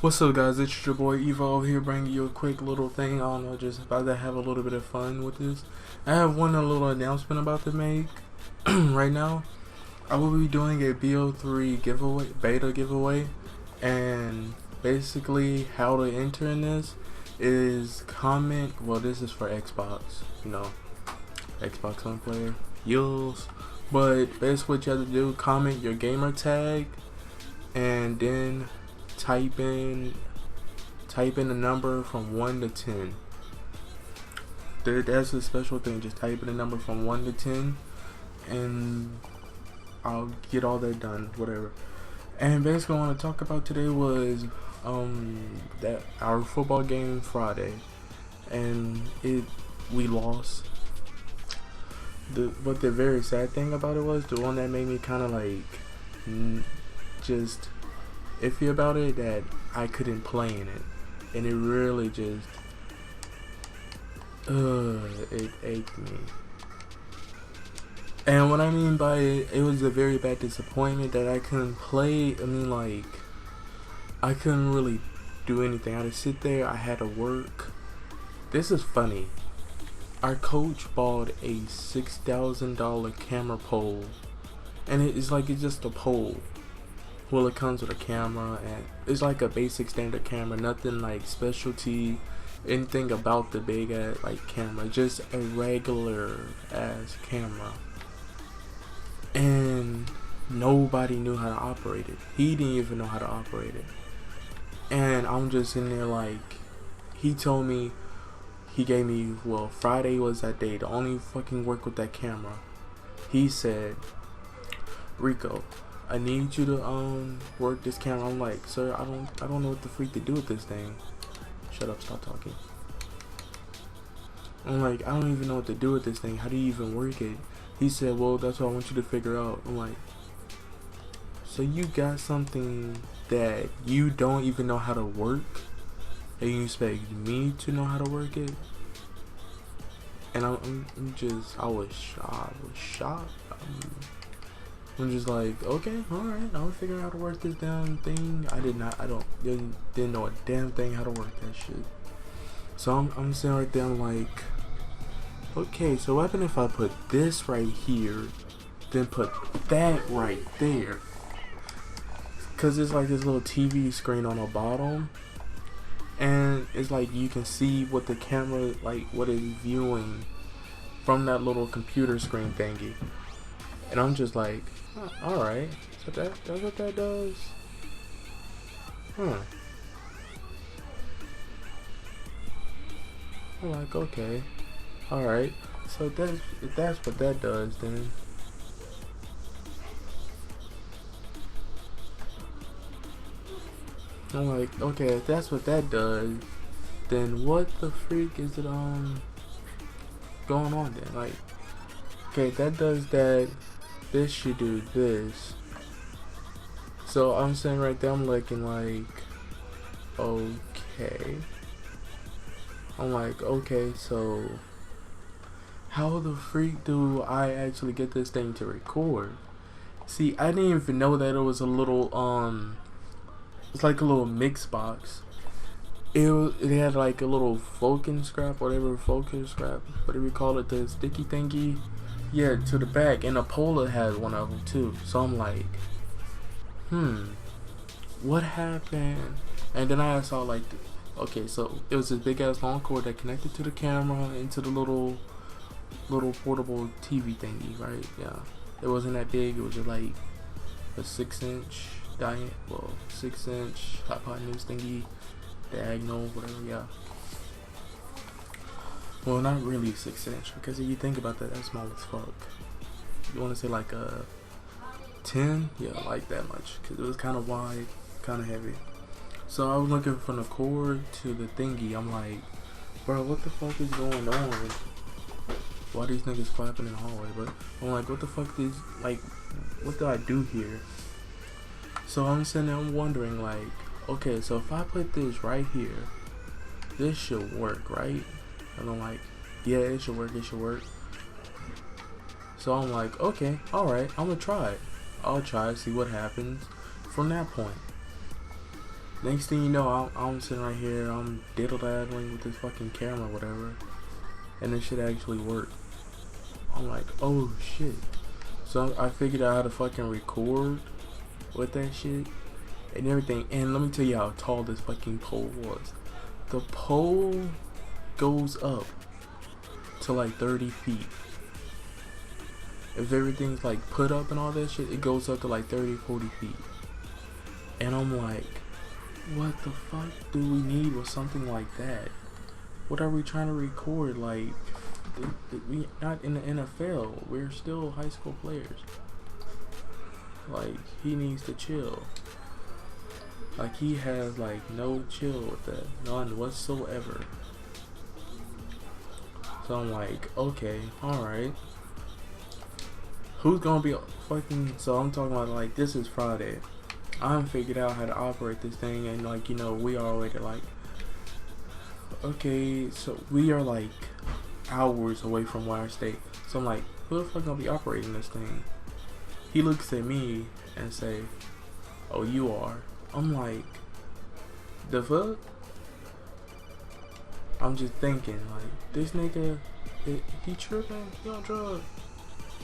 What's up, guys? It's your boy Evo here, bringing you a quick little thing. I don't know, just about to have a little bit of fun with this. I have one little announcement about to make right now. I will be doing a BO3 giveaway, beta giveaway, and basically how to enter in this is comment. Well, this is for Xbox, Xbox One player, yells. But basically, what you have to do, comment your gamer tag, and then type in a number from 1 to 10. That's a special thing. Just type in a number from 1 to 10, and I'll get all that done. Whatever. And basically, what I want to talk about today was that our football game Friday, and we lost. But the very sad thing about it was the one that made me kind of like just iffy about it, that I couldn't play in it, and it really just it ached me. And what I mean by it was a very bad disappointment that I couldn't play. I mean, like, I couldn't really do anything. I had to sit there, I had to work. This is funny. Our coach bought a $6,000 camera pole, and it's just a pole. Well, it comes with a camera, and it's like a basic standard camera, nothing like specialty, anything about the big ass like camera, just a regular ass camera. And nobody knew how to operate it. He didn't even know how to operate it. And I'm just in there like, he gave me, well, Friday was that day, to only fucking work with that camera. He said, Rico, I need you to work this camera. I'm like, sir, I don't know what the freak to do with this thing. Shut up, stop talking. I'm like, I don't even know what to do with this thing. How do you even work it? He said, well, that's what I want you to figure out. I'm like, so you got something that you don't even know how to work, and you expect me to know how to work it? And I was shocked. I'm just like, okay, alright, I'm figuring out how to work this damn thing. Didn't know a damn thing how to work that shit. So I'm sitting right there, I'm like, okay, so what happens if I put this right here, then put that right there? Cause it's like this little TV screen on the bottom, and it's like you can see what the camera, like what it's viewing from that little computer screen thingy. And I'm just like, oh, alright, so that's what that does? Huh. I'm like, okay, alright, so if that's what that does, then I'm like, okay, if that's what that does, then what the freak is it going on then? Like, okay, that does that, this should do this. So I'm sitting right there, I'm looking like, okay. I'm like, okay, so how the freak do I actually get this thing to record? See, I didn't even know that it was a little it's like a little mix box. It had like a little focus scrap, whatever you call it, the sticky thingy. Yeah, to the back, and Apola has one of them too. So I'm like, what happened? And then I saw like, okay, so it was this big ass long cord that connected to the camera into the little portable TV thingy, right? Yeah, it wasn't that big. It was just like a 6-inch 6-inch hypotenuse thingy, diagonal, whatever. Yeah. Well, not really 6-inch, because if you think about that, that's small as fuck. You want to say like a 10? Yeah, like that much, because it was kind of wide, kind of heavy. So I was looking from the cord to the thingy. I'm like, bro, what the fuck is going on? Why these niggas clapping in the hallway? But I'm like, what the fuck is, like, what do I do here? So I'm sitting there, I'm wondering, like, okay, so if I put this right here, this should work, right? And I'm like, yeah, it should work. So I'm like, okay, alright, I'm gonna try it. I'll try it, see what happens from that point. Next thing you know, I'm sitting right here, I'm diddle-daddling with this fucking camera, whatever, and this shit actually worked. I'm like, oh shit. So I figured out how to fucking record with that shit and everything. And let me tell you how tall this fucking pole was. The pole goes up to like 30 feet. If everything's like put up and all that shit, it goes up to like 30, 40 feet. And I'm like, what the fuck do we need with something like that? What are we trying to record? Like, we not in the NFL. We're still high school players. Like, he needs to chill. Like, he has like no chill with that, none whatsoever. So I'm like, okay, alright. Who's gonna be fucking, so I'm talking about like, this is Friday. I haven't figured out how to operate this thing, and like, you know, we already like, okay, so we are like hours away from where I stay. So I'm like, who the fuck gonna be operating this thing? He looks at me and say, oh, you are. I'm like, the fuck? I'm just thinking, like, this nigga, he tripping? He on drugs?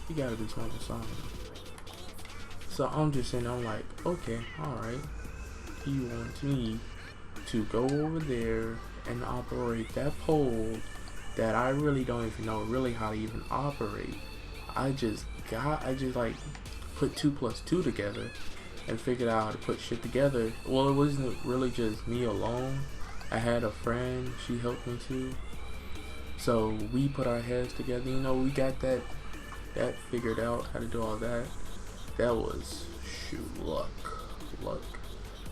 He gotta be smoking something. So I'm just saying, I'm like, okay, alright. He wants me to go over there and operate that pole that I really don't even know really how to even operate. I just like put 2 plus 2 together and figured out how to put shit together. Well, it wasn't really just me alone. I had a friend, she helped me too. So we put our heads together, you know, we got that figured out, how to do all that. That was, shoot, luck.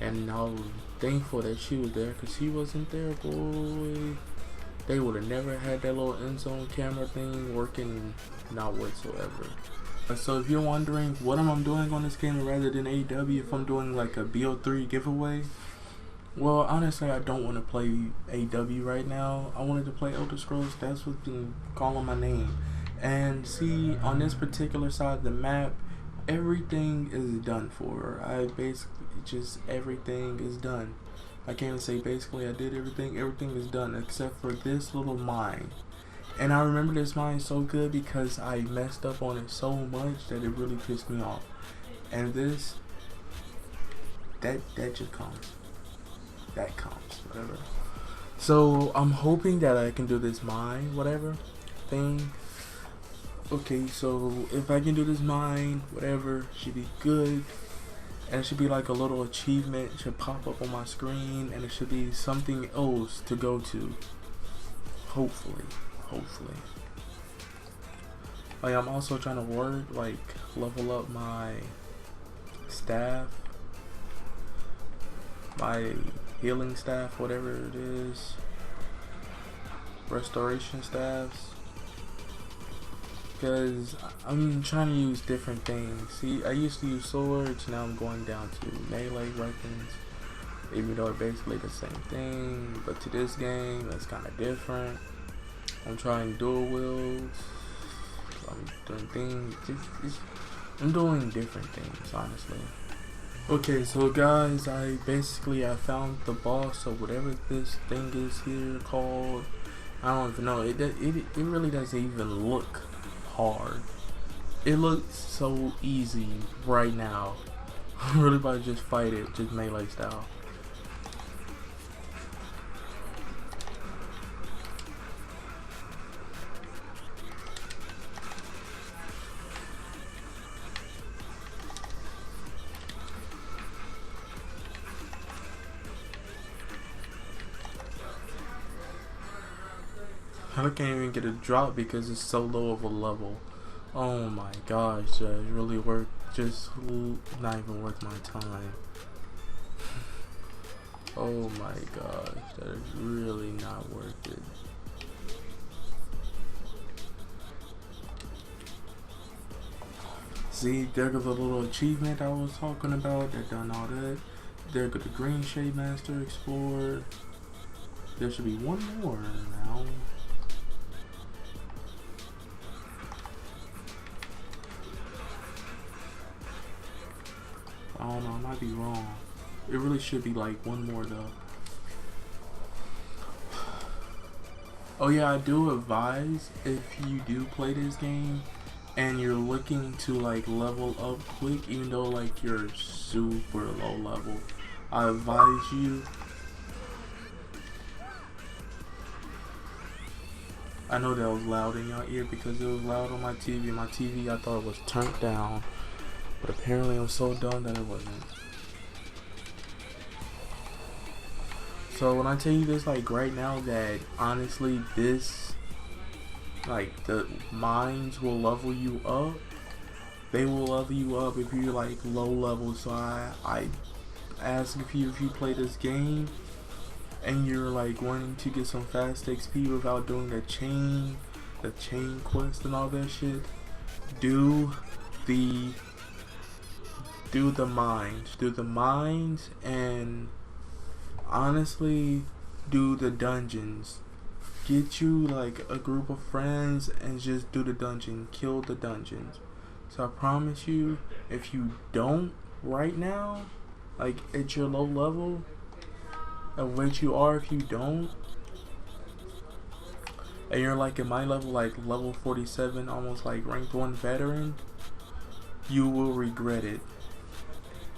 And I was thankful that she was there, because she wasn't there, boy. They would have never had that little end zone camera thing working, not whatsoever. So if you're wondering what am I doing on this game rather than AEW, if I'm doing like a BO3 giveaway, well, honestly, I don't want to play AEW right now. I wanted to play Elder Scrolls. That's what's been calling my name. And see, on this particular side of the map, everything is done for. I basically just, everything is done. I can't even say basically I did everything. Everything is done except for this little mine. And I remember this mine so good because I messed up on it so much that it really pissed me off. And this, that just comes. That comes, whatever. So I'm hoping that I can do this mine, whatever thing. Okay, so if I can do this mine, whatever, should be good. And it should be like a little achievement. It should pop up on my screen, and it should be something else to go to. Hopefully. Like, I'm also trying to work, like, level up my staff, my healing staff, whatever it is, restoration staffs. Because I'm trying to use different things. See, I used to use swords, now I'm going down to melee weapons. Even though it's basically the same thing. But to this game, it's kind of different. I'm trying dual wields. I'm doing things. I'm doing different things, honestly. Okay, so guys, I found the boss of whatever this thing is here called. I don't even know. It really doesn't even look hard. It looks so easy right now. I'm really about to just fight it, just melee style. I can't even get a drop because it's so low of a level. Oh my gosh, that is really just not even worth my time. Oh my gosh, that is really not worth it. See, there goes the little achievement I was talking about. They're done all that. There goes the Green Shade Master Explorer. There should be one more now. I don't know, I might be wrong. It really should be like one more though. Oh yeah, I do advise if you do play this game and you're looking to like level up quick, even though like you're super low level, I advise you. I know that was loud in your ear because it was loud on my TV. My TV, I thought it was turned down, but apparently I'm so dumb that it wasn't. So when I tell you this like right now, that honestly this, like, the mines will level you up. They will level you up if you're like low level. So I ask if you play this game and you're like wanting to get some fast XP without doing the chain quest and all that shit, do the mines, and honestly do the dungeons. Get you like a group of friends and just do the dungeon, kill the dungeons. So I promise you, if you don't right now, like at your low level of which you are, if you don't, and you're like in my level, like level 47, almost like ranked 1 veteran, you will regret it.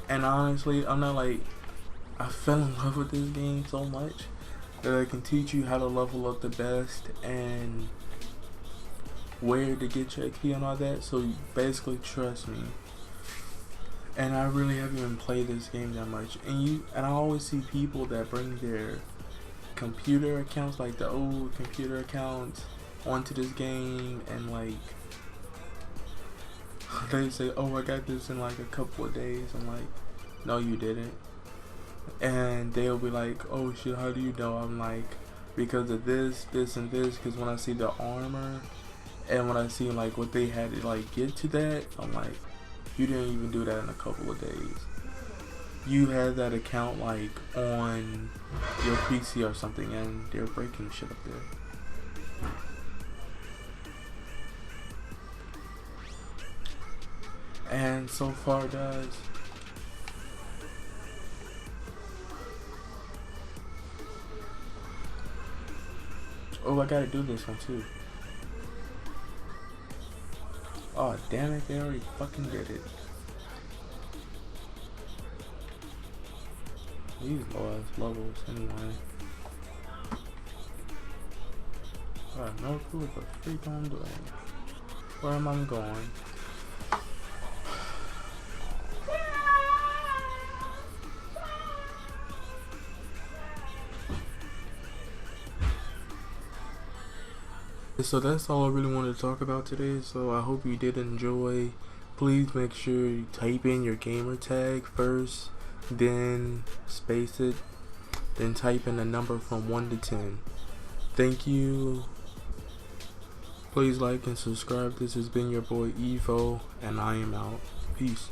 And honestly, I'm not like, I fell in love with this game so much that I can teach you how to level up the best and where to get your XP and all that. So basically trust me. And I really haven't even played this game that much. And I always see people that bring their computer accounts, like the old computer accounts, onto this game, and like they say, oh, I got this in like a couple of days. I'm like, no, you didn't. And they'll be like, oh shit, how do you know? I'm like, because of this, this, and this. Because when I see the armor and when I see like what they had to like get to that, I'm like, you didn't even do that in a couple of days. You had that account like on your PC or something, and they're breaking shit up there. And so far, guys, oh, I gotta do this one too. Oh, damn it, they already fucking did it. These low ass levels, anyway. I have no clue what the freak I'm doing. Where am I going? So that's all I really wanted to talk about today. So I hope you did enjoy. Please make sure you type in your gamer tag first, then space it, then type in a number from 1 to 10. Thank you. Please like and subscribe. This has been your boy Evo, and I am out. Peace.